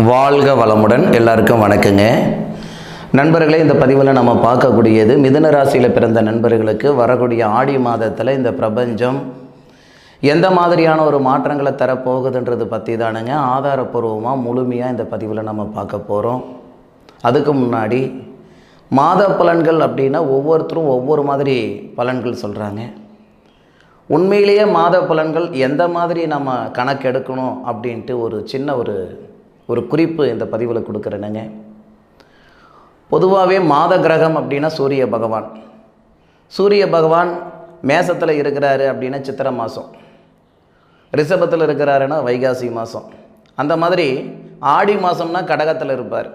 வாழ்க வளமுடன். எல்லாருக்கும் வணக்கங்க நண்பர்களே. இந்த பதிவில் நம்ம பார்க்கக்கூடியது மிதுன ராசியில் பிறந்த நண்பர்களுக்கு வரக்கூடிய ஆடி மாதத்தில் இந்த பிரபஞ்சம் எந்த மாதிரியான ஒரு மாற்றங்களை தரப்போகுதுன்றது பற்றி தானுங்க ஆதாரப்பூர்வமாக முழுமையாக இந்த பதிவில் நம்ம பார்க்க போகிறோம். அதுக்கு முன்னாடி மாத பலன்கள் அப்படின்னா ஒவ்வொருத்தரும் ஒவ்வொரு மாதிரி பலன்கள் சொல்கிறாங்க. உண்மையிலேயே மாத பலன்கள் எந்த மாதிரி நம்ம கணக்கெடுக்கணும் அப்படின்ட்டு ஒரு சின்ன ஒரு குறிப்பு இந்த பதிவில் கொடுக்குறேனுங்க. பொதுவாகவே மாத கிரகம் அப்படின்னா சூரிய பகவான். சூரிய பகவான் மேசத்தில் இருக்கிறாரு அப்படின்னா சித்திரை மாதம், ரிஷபத்தில் இருக்கிறாருன்னா வைகாசி மாதம், அந்த மாதிரி ஆடி மாதம்னா கடகத்தில் இருப்பார்.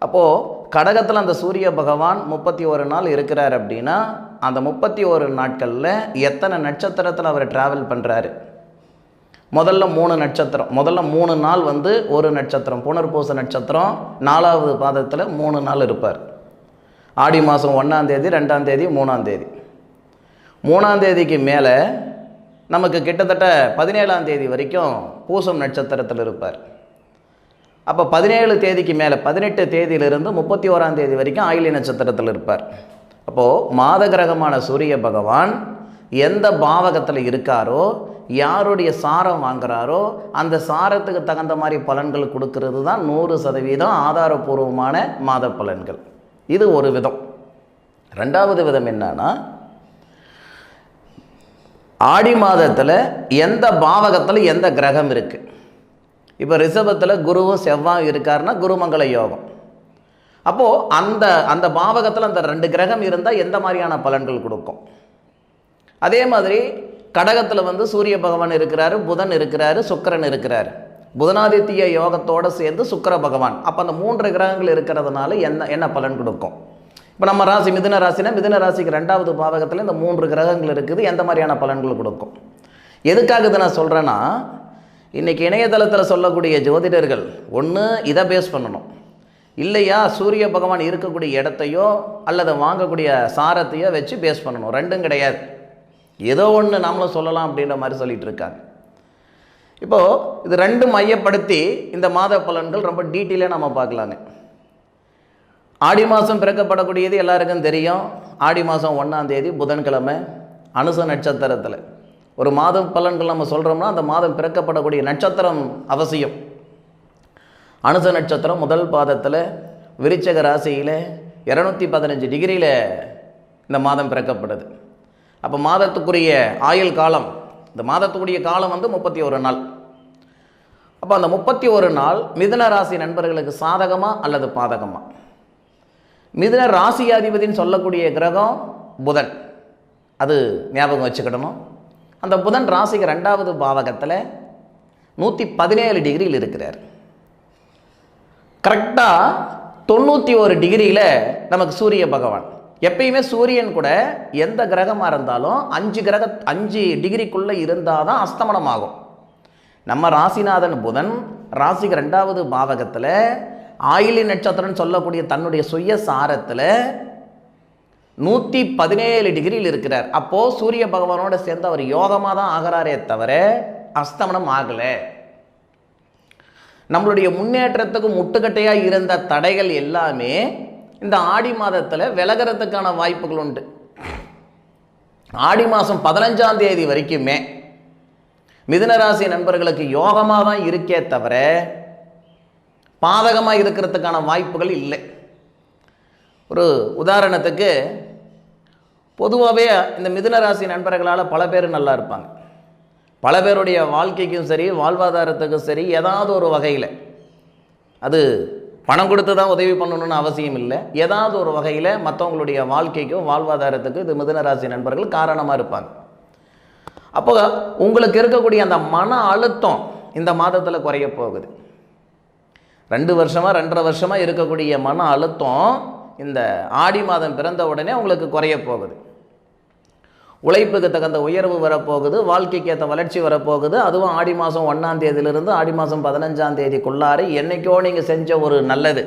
அப்போது கடகத்தில் அந்த சூரிய பகவான் 31 நாள் இருக்கிறார் அப்படின்னா அந்த 31 நாட்களில் எத்தனை நட்சத்திரத்தில் அவர் ட்ராவல் பண்ணுறாரு? முதல்ல 3 நட்சத்திரம், முதல்ல 3 நாள் ஒரு நட்சத்திரம் புனர்பூச நட்சத்திரம் 4வது பாதத்தில் 3 நாள் இருப்பார். ஆடி மாதம் 1ஆம் தேதி, 2ஆம் தேதி, 3ஆம் தேதி. 3ஆம் தேதிக்கு மேலே நமக்கு கிட்டத்தட்ட 17ஆம் தேதி வரைக்கும் பூசம் நட்சத்திரத்தில் இருப்பார். அப்போ 17 தேதிக்கு மேலே 18 தேதியிலிருந்து 31ஆம் தேதி வரைக்கும் ஆயிலி நட்சத்திரத்தில் இருப்பார். அப்போது மாத கிரகமான சூரிய பகவான் எந்த பாவகத்தில் இருக்காரோ, யாருடைய சாரம் வாங்குறாரோ அந்த சாரத்துக்கு தகுந்த மாதிரி பலன்கள் கொடுக்கறது தான் 100% ஆதாரபூர்வமான மாத பலன்கள். இது ஒரு விதம். ரெண்டாவது விதம் என்னன்னா, ஆடி மாதத்தில் எந்த பாவகத்தில் எந்த கிரகம் இருக்குது. இப்போ ரிஷபத்தில் குருவும் செவ்வாய் இருக்காருன்னா குருமங்கள யோகம். அப்போது அந்த பாவகத்தில் அந்த 2 கிரகம் இருந்தால் எந்த மாதிரியான பலன்கள் கொடுக்கும். அதே மாதிரி கடகத்தில் சூரிய பகவான் இருக்கிறாரு, புதன் இருக்கிறாரு, சுக்கிரன் இருக்கிறாரு. புதனாதித்ய யோகத்தோடு சேர்ந்து சுக்கிர பகவான். அப்போ அந்த 3 கிரகங்கள் இருக்கிறதுனால என்ன பலன் கொடுக்கும்? இப்போ நம்ம ராசி மிதுன ராசினா மிதுன ராசிக்கு 2வது பாவகத்தில் இந்த 3 கிரகங்கள் இருக்குது. எந்த மாதிரியான பலன்கள் கொடுக்கும்? எதுக்காக இதை நான் சொல்கிறேன்னா, இன்றைக்கி இணையதளத்தில் சொல்லக்கூடிய ஜோதிடர்கள் ஒன்று இதை பேஸ் பண்ணணும், இல்லையா சூரிய பகவான் இருக்கக்கூடிய இடத்தையோ அல்லது வாங்கக்கூடிய சாரத்தையோ வச்சு பேஸ் பண்ணணும். ரெண்டும் கிடையாது. ஏதோ ஒன்று நம்மளும் சொல்லலாம் அப்படின்ற மாதிரி சொல்லிகிட்டு இருக்காங்க. இப்போது இது 2 மையப்படுத்தி இந்த மாத பலன்கள் ரொம்ப டீட்டெயிலாக நம்ம பார்க்கலாங்க. ஆடி மாதம் பிறக்கப்படக்கூடியது எல்லாருக்கும் தெரியும். ஆடி மாதம் 1ஆம் தேதி புதன்கிழமை அனுச நட்சத்திரத்தில் ஒரு மாதம் பலன்கள் நம்ம சொல்கிறோம்னா அந்த மாதம் பிறக்கப்படக்கூடிய நட்சத்திரம் அவசியம். அனுச நட்சத்திரம் முதல் பாதத்தில் விருச்சிக ராசியில் 215 டிகிரியில் இந்த மாதம் பிறக்கப்படுது. அப்போ மாதத்துக்குரிய ஆயுள் காலம், இந்த மாதத்துக்குரிய காலம் 31 நாள். அப்போ அந்த 31 நாள் மிதுன ராசி நண்பர்களுக்கு சாதகமா அல்லது பாதகமா? மிதுன ராசியாதிபதினு சொல்லக்கூடிய கிரகம் புதன், அது ஞாபகம் வச்சுக்கிடணும். அந்த புதன் ராசிக்கு 2வது பாவகத்தில் 117 டிகிரியில் இருக்கிறார். கரெக்டாக 91 டிகிரியில் நமக்கு சூரிய பகவான். எப்பயுமே சூரியன் கூட எந்த கிரகமாக இருந்தாலும் 5 டிகிரிக்குள்ளே இருந்தால் தான் அஸ்தமனம் ஆகும். நம்ம ராசிநாதன் புதன் ராசிக்கு 2வது பாவகத்தில் ஆயிலி நட்சத்திரம் சொல்லக்கூடிய தன்னுடைய சுய சாரத்தில் 117 டிகிரியில் இருக்கிறார். அப்போது சூரிய பகவானோட சேர்ந்து அவர் யோகமாக தான் ஆகிறாரே தவிர அஸ்தமனம் ஆகலை. நம்மளுடைய முன்னேற்றத்துக்கு முட்டுக்கட்டையாக இருந்த தடைகள் எல்லாமே இந்த ஆடி மாதத்தில் விலகிறதுக்கான வாய்ப்புகள் உண்டு. ஆடி மாதம் 15ஆம் தேதி வரைக்குமே மிதுனராசி நண்பர்களுக்கு யோகமாக தான் இருக்கே தவிர பாதகமாக இருக்கிறதுக்கான வாய்ப்புகள் இல்லை. ஒரு உதாரணத்துக்கு, பொதுவாகவே இந்த மிதுனராசி நண்பர்களால் பல பேர் நல்லா இருப்பாங்க. பல பேருடைய வாழ்க்கைக்கும் சரி வாழ்வாதாரத்துக்கும் சரி ஏதாவது ஒரு வகையில், அது பணம் கொடுத்து தான் உதவி பண்ணணும்னு அவசியம் இல்லை, ஏதாவது ஒரு வகையில் மற்றவங்களுடைய வாழ்க்கைக்கும் வாழ்வாதாரத்துக்கும் இது மிதுனராசி நண்பர்கள் காரணமாக இருப்பாங்க. அப்போ உங்களுக்கு இருக்கக்கூடிய அந்த மன அழுத்தம் இந்த மாதத்தில் குறைய போகுது. 2 வருஷமாக 2.5 வருஷமாக இருக்கக்கூடிய மன அழுத்தம் இந்த ஆடி மாதம் பிறந்த உடனே உங்களுக்கு குறைய போகுது. உழைப்புக்கு தகுந்த உயர்வு வரப்போகுது, வாழ்க்கைக்கு ஏற்ற வளர்ச்சி வரப்போகுது. அதுவும் ஆடி மாதம் 1ஆம் தேதியிலிருந்து ஆடி மாதம் 15ஆம் தேதிக்குள்ளார என்றைக்கோ நீங்கள் செஞ்ச ஒரு நல்லது,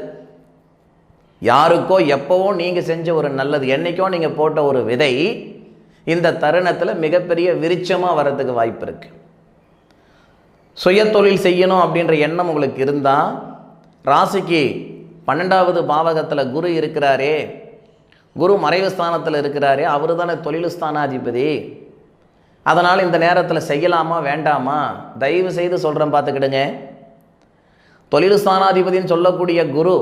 யாருக்கோ எப்போவோ நீங்கள் செஞ்ச ஒரு நல்லது, என்றைக்கோ நீங்கள் போட்ட ஒரு விதை இந்த தருணத்தில் மிகப்பெரிய விருட்சமாக வர்றதுக்கு வாய்ப்பு இருக்குது. சுய தொழில் செய்யணும் அப்படின்ற எண்ணம் உங்களுக்கு இருந்தால், ராசிக்கு 12வது பாவகத்தில் குரு இருக்கிறாரே, குரு மறைவு ஸ்தானத்தில் இருக்கிறாரே, அவர் தானே தொழில் ஸ்தானாதிபதி. அதனால் இந்த நேரத்தில் செய்யலாமா வேண்டாமா? தயவு செய்து சொல்கிறேன், பார்த்துக்கிடுங்க. தொழில் ஸ்தானாதிபதினு சொல்லக்கூடிய குரு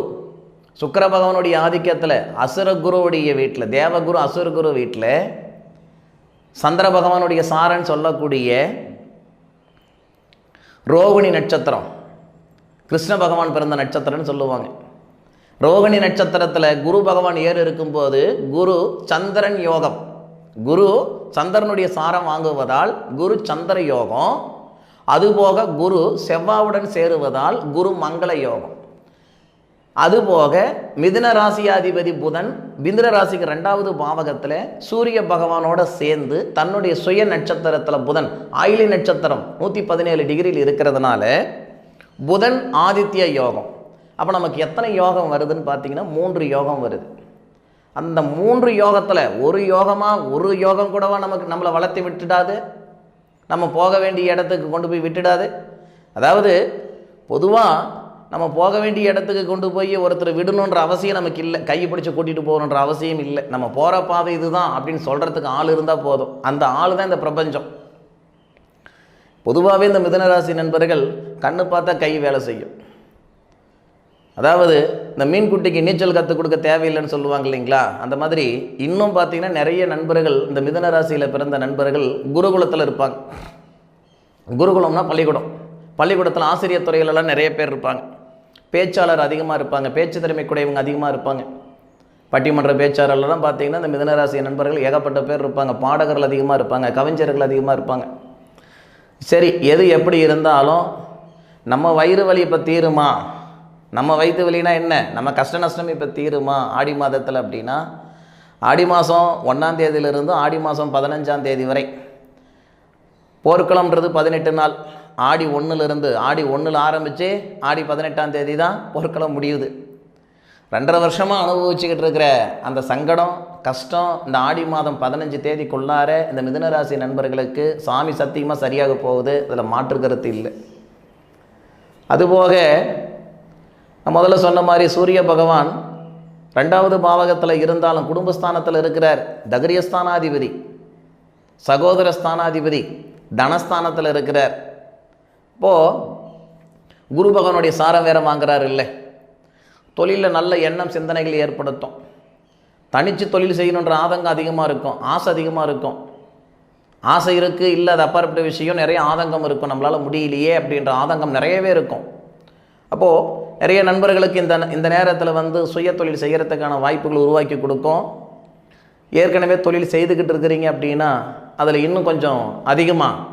சுக்கிர பகவானுடைய ஆதிக்கத்தில் அசுர குருவுடைய வீட்டில், தேவகுரு அசுர குரு வீட்டில் சந்திர பகவானுடைய சாரன் சொல்லக்கூடிய ரோகிணி நட்சத்திரம், கிருஷ்ண பகவான் பிறந்த நட்சத்திரம்னு சொல்லுவாங்க. ரோகிணி நட்சத்திரத்தில் குரு பகவான் ஏறு இருக்கும்போது குரு சந்திரன் யோகம், குரு சந்திரனுடைய சாரம் வாங்குவதால் குரு சந்திர யோகம், அதுபோக குரு செவ்வாவுடன் சேருவதால் குரு மங்கள யோகம். அதுபோக மிதுன ராசியாதிபதி புதன் மிதுன ராசிக்கு 2வது பாவகத்தில் சூரிய பகவானோட சேர்ந்து தன்னுடைய சுய நட்சத்திரத்தில் புதன் ஆயிலி நட்சத்திரம் 117 டிகிரியில் இருக்கிறதுனால புதன் ஆதித்ய யோகம். அப்போ நமக்கு எத்தனை யோகம் வருதுன்னு பார்த்தீங்கன்னா 3 யோகம் வருது. அந்த 3 யோகத்தில் ஒரு யோகம் கூடவா நம்மளை வளர்த்தி விட்டுடாது, நம்ம போக வேண்டிய இடத்துக்கு கொண்டு போய் விட்டுடாது. அதாவது பொதுவாக நம்ம போக வேண்டிய இடத்துக்கு கொண்டு போய் ஒருத்தர் விடணுன்ற அவசியம் நமக்கு இல்லை, கையை பிடிச்சி கூட்டிகிட்டு போகணுன்ற அவசியம் இல்லை. நம்ம போகிற பாதை இதுதான் அப்படின்னு சொல்கிறதுக்கு ஆள் இருந்தால் போதும். அந்த ஆள் தான் இந்த பிரபஞ்சம். பொதுவாகவே இந்த மிதுனராசி நண்பர்கள் கண்ணு பார்த்தா கை வேலை செய்யும். அதாவது இந்த மீன்குட்டிக்கு நீச்சல் கற்றுக் கொடுக்க தேவையில்லைன்னு சொல்லுவாங்க இல்லைங்களா, அந்த மாதிரி இன்னும் பார்த்தீங்கன்னா நிறைய நண்பர்கள் இந்த மிதுன ராசியில் பிறந்த நண்பர்கள் குருகுலத்தில் இருப்பாங்க. குருகுலம்னா பள்ளிக்கூடம். பள்ளிக்கூடத்தில் ஆசிரியர் துறையிலலாம் நிறைய பேர் இருப்பாங்க. பேச்சாளர் அதிகமாக இருப்பாங்க, பேச்சு திறமை கூடையவங்க அதிகமாக இருப்பாங்க. பட்டிமன்ற பேச்சாளர்லாம் பார்த்தீங்கன்னா இந்த மிதுனராசி நண்பர்கள் ஏகப்பட்ட பேர் இருப்பாங்க. பாடகர்கள் அதிகமாக இருப்பாங்க, கவிஞர்கள் அதிகமாக இருப்பாங்க. சரி, எது எப்படி இருந்தாலும் நம்ம வயிறு வலி இப்போ தீருமா, நம்ம வயிற்று வலினா என்ன, நம்ம கஷ்ட நஷ்டம் இப்போ தீருமா ஆடி மாதத்தில் அப்படின்னா, ஆடி மாதம் 1ஆம் தேதியிலிருந்து ஆடி மாதம் 15ஆம் தேதி வரை, போர்க்களம்ன்றது 18 நாள். ஆடி 1ல் ஆரம்பித்து ஆடி 18ஆம் தேதி தான் போர்க்களம் முடியுது. 2.5 வருஷமாக அனுபவிச்சுக்கிட்டு இருக்கிற அந்த சங்கடம் கஷ்டம் இந்த ஆடி மாதம் 15 தேதிக்குள்ளார இந்த மிதுனராசி நண்பர்களுக்கு சாமி சத்தியமாக சரியாக போகுது, அதில் மாற்று கருத்து இல்லை. அதுபோக நான் முதல்ல சொன்ன மாதிரி சூரிய பகவான் 2வது பாவகத்தில் இருந்தாலும் குடும்பஸ்தானத்தில் இருக்கிறார். தகரியஸ்தானாதிபதி, சகோதர ஸ்தானாதிபதி, தனஸ்தானத்தில் இருக்கிறார். இப்போது குரு பகவானுடைய சாரம் வேற வாங்குறாரு இல்லை, தொழிலில் நல்ல எண்ணம் சிந்தனைகள் ஏற்படுத்தும். தனித்து தொழில் செய்யணுன்ற ஆதங்கம் அதிகமாக இருக்கும், ஆசை அதிகமாக இருக்கும். ஆசை இருக்குது, இல்லை அது அப்பாற்பட்ட விஷயம், நிறைய ஆதங்கம் இருக்கும். நம்மளால் முடியலையே அப்படின்ற ஆதங்கம் நிறையவே இருக்கும். அப்போது நிறைய நண்பர்களுக்கு இந்த நேரத்தில் சுய தொழில் செய்கிறதுக்கான வாய்ப்புகள் உருவாக்கி கொடுக்கும். ஏற்கனவே தொழில் செய்துக்கிட்டு இருக்கிறீங்க அப்படின்னா அதில் இன்னும் கொஞ்சம் அதிகமாக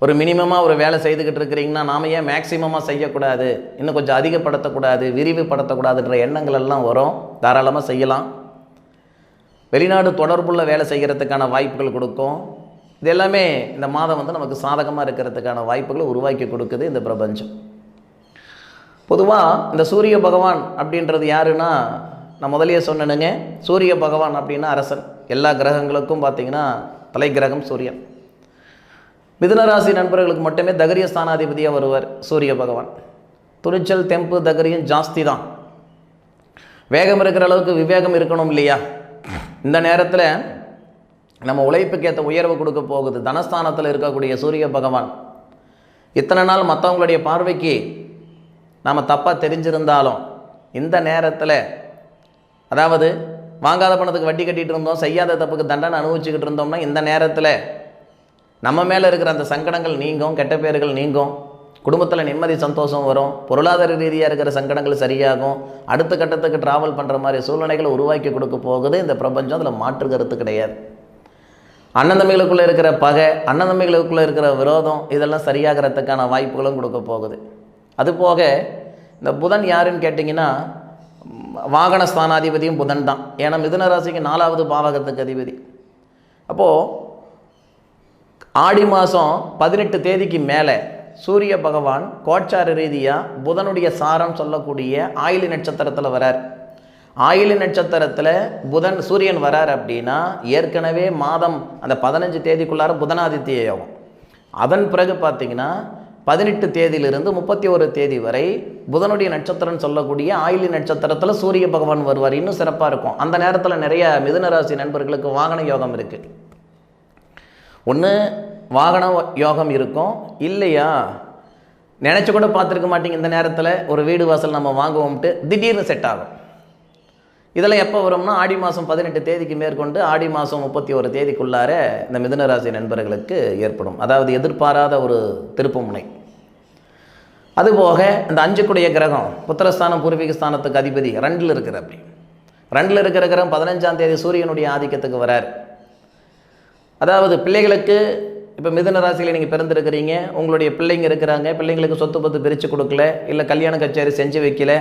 ஒரு மினிமமாக ஒரு வேலை செய்துக்கிட்டு இருக்கிறீங்கன்னா நாம் ஏன் மேக்சிமமாக செய்யக்கூடாது, இன்னும் கொஞ்சம் அதிகப்படுத்தக்கூடாது, விரிவுபடுத்தக்கூடாதுன்ற எண்ணங்கள் எல்லாம் வரும். தாராளமாக செய்யலாம். வெளிநாடு தொடர்புள்ள வேலை செய்கிறதுக்கான வாய்ப்புகள் கொடுக்கும். இது எல்லாமே இந்த மாதம் நமக்கு சாதகமாக இருக்கிறதுக்கான வாய்ப்புகளை உருவாக்கி கொடுக்குது இந்த பிரபஞ்சம். பொதுவாக இந்த சூரிய பகவான் அப்படின்றது யாருன்னா, நான் முதலியே சொன்னேனுங்க, சூரிய பகவான் அப்படின்னா அரசன். எல்லா கிரகங்களுக்கும் பார்த்திங்கன்னா தலை கிரகம் சூரியன். மிதுனராசி நண்பர்களுக்கு மட்டுமே தகரிய ஸ்தானாதிபதியாக வருவார் சூரிய பகவான். துணிச்சல், தெம்பு, தகரியம் ஜாஸ்தி தான். வேகம் இருக்கிற அளவுக்கு விவேகம் இருக்கணும் இல்லையா? இந்த நேரத்தில் நம்ம உழைப்புக்கு ஏற்ற உயர்வு கொடுக்க போகுது தனஸ்தானத்தில் இருக்கக்கூடிய சூரிய பகவான். இத்தனை நாள் மற்றவங்களுடைய பார்வைக்கு நாம் தப்பாக தெரிஞ்சிருந்தாலும் இந்த நேரத்தில், அதாவது வாங்காத பணத்துக்கு வட்டி கட்டிகிட்டு இருந்தோம், செய்யாத தப்புக்கு தண்டனை அனுபவிச்சுக்கிட்டு இருந்தோம்னா இந்த நேரத்தில் நம்ம மேலே இருக்கிற அந்த சங்கடங்கள் நீங்கும், கெட்ட பேர்கள் நீங்கும், குடும்பத்தில் நிம்மதி சந்தோஷம் வரும், பொருளாதார ரீதியாக இருக்கிற சங்கடங்கள் சரியாகும், அடுத்த கட்டத்துக்கு ட்ராவல் பண்ணுற மாதிரி சூழ்நிலைகளை உருவாக்கி கொடுக்க போகுது இந்த பிரபஞ்சம். அதில் மாற்று கருத்து கிடையாது. அண்ணன் தம்பிகளுக்குள்ளே இருக்கிற பகை, அண்ணன் தம்பிகளுக்குள்ளே இருக்கிற விரோதம், இதெல்லாம் சரியாகிறதுக்கான வாய்ப்புகளும் கொடுக்க போகுது. அதுபோக இந்த புதன் யாருன்னு கேட்டிங்கன்னா வாகன ஸ்தானாதிபதியும் புதன் தான். ஏன்னா மிதுன ராசிக்கு 4வது பாவகத்துக்கு அதிபதி. அப்போது ஆடி மாதம் 18 தேதிக்கு மேலே சூரிய பகவான் கோச்சார ரீதியாக புதனுடைய சாரம் சொல்லக்கூடிய ஆயிலி நட்சத்திரத்தில் வரார். ஆயிலி நட்சத்திரத்தில் புதன் சூரியன் வரார் அப்படின்னா ஏற்கனவே மாதம் அந்த 15 தேதிக்குள்ளார புதனாதித்ய யோகம். அதன் பிறகு பார்த்தீங்கன்னா 18 தேதியிலிருந்து 31 தேதி வரை புதனுடைய நட்சத்திரம் சொல்லக்கூடிய ஆயிலி நட்சத்திரத்தில் சூரிய பகவான் வருவார். இன்னும் சிறப்பாக இருக்கும். அந்த நேரத்தில் நிறைய மிதுன ராசி நண்பர்களுக்கு வாகன யோகம் இருக்குது. ஒன்று வாகன யோகம் இருக்கும், இல்லையா நினச்சி கூட பார்த்துருக்க மாட்டீங்க. இந்த நேரத்தில் ஒரு வீடு வாசல் நம்ம வாங்குவோம்ட்டு திடீர்னு செட் ஆகும். இதெல்லாம் எப்போ வரும்னா ஆடி மாதம் 18 தேதிக்கு மேற்கொண்டு ஆடி மாதம் 31 தேதிக்குள்ளார இந்த மிதுன ராசி நண்பர்களுக்கு ஏற்படும். அதாவது எதிர்பாராத ஒரு திருப்புமுனை. அதுபோக இந்த 5 கிரகம் புத்திரஸ்தானம் பூர்வீக ஸ்தானத்துக்கு அதிபதி 2ல் இருக்கிற, அப்படி 2ல் இருக்கிற கிரகம் 15ஆம் தேதி சூரியனுடைய ஆதிக்கத்துக்கு வரார். அதாவது பிள்ளைகளுக்கு இப்போ மிதுன ராசியில் நீங்கள் பிறந்திருக்கிறீங்க, உங்களுடைய பிள்ளைங்க இருக்கிறாங்க, பிள்ளைங்களுக்கு சொத்து பத்து பிரித்து கொடுக்கல, இல்லை கல்யாண கச்சேரி செஞ்சு வைக்கல,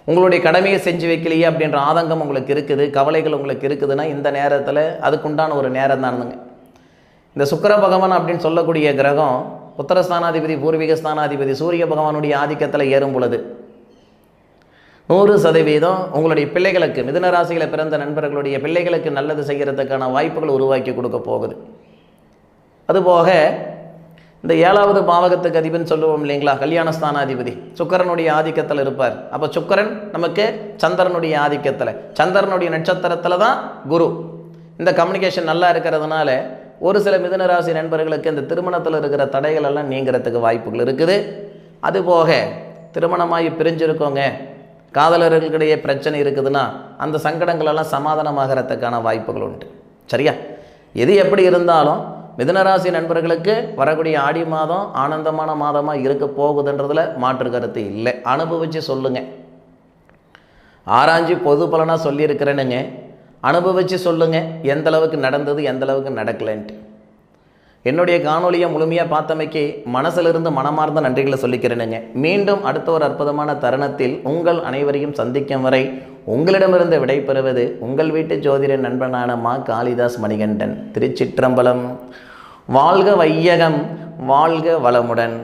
உங்களுடைய கடமையை செஞ்சு வைக்கலையே அப்படின்ற ஆதங்கம் உங்களுக்கு இருக்குது, கவலைகள் உங்களுக்கு இருக்குதுன்னா இந்த நேரத்தில் அதுக்குண்டான ஒரு நேரம் தானுங்க. இந்த சுக்கிர பகவான் அப்படின்னு சொல்லக்கூடிய கிரகம் உத்தரஸ்தானாதிபதி பூர்வீக ஸ்தானாதிபதி சூரிய பகவானுடைய ஆதிக்கத்தில் ஏறும் பொழுது 100% உங்களுடைய பிள்ளைகளுக்கு, மிதுன ராசியில் பிறந்த நண்பர்களுடைய பிள்ளைகளுக்கு நல்லது செய்கிறதுக்கான வாய்ப்புகள் உருவாக்கி கொடுக்க போகுது. அதுபோக இந்த 7வது பாவகத்துக்கு அதிபன் சொல்லுவோம் இல்லைங்களா, கல்யாணஸ்தானாதிபதி சுக்கிரனுடைய ஆதிக்கத்தில் இருப்பார். அப்போ சுக்கிரன் நமக்கு சந்திரனுடைய ஆதிக்கத்தில், சந்திரனுடைய நட்சத்திரத்தில் தான் குரு. இந்த கம்யூனிகேஷன் நல்லா இருக்கிறதுனால ஒரு சில மிதுன ராசி நண்பர்களுக்கு இந்த திருமணத்தில் இருக்கிற தடைகள் எல்லாம் நீங்கிறதுக்கு வாய்ப்புகள் இருக்குது. அதுபோக திருமணமாகி பிரிஞ்சிருக்கோங்க, காதலர்களுக்கிடையே பிரச்சனை இருக்குதுன்னா அந்த சங்கடங்களெல்லாம் சமாதானமாகறதுக்கான வாய்ப்புகள் உண்டு. சரியா? எது எப்படி இருந்தாலும் மிதுனராசி நண்பர்களுக்கு வரக்கூடிய ஆடி மாதம் ஆனந்தமான மாதமாக இருக்க போகுதுன்றதில் மாற்று கருத்து இல்லை. அனுபவித்து சொல்லுங்கள். ஆராய்ச்சி பொது பலனாக சொல்லியிருக்கிறேனுங்க, அனுபவித்து சொல்லுங்கள் எந்த அளவுக்கு நடந்தது எந்த அளவுக்கு நடக்கலைன்ட்டு. என்னுடைய காணொலியை முழுமையாக பார்த்தமைக்கு மனசிலிருந்து மனமார்ந்த நன்றிகளை சொல்லிக்கிறேனுங்க. மீண்டும் அடுத்த ஒரு அற்புதமான தருணத்தில் உங்கள் அனைவரையும் சந்திக்கும் வரை உங்களிடமிருந்து விடைபெறுவது உங்கள் வீட்டு ஜோதிட நண்பனான மா காளிதாஸ் மணிகண்டன். திருச்சிற்றம்பலம். வாழ்க வையகம், வாழ்க வளமுடன்.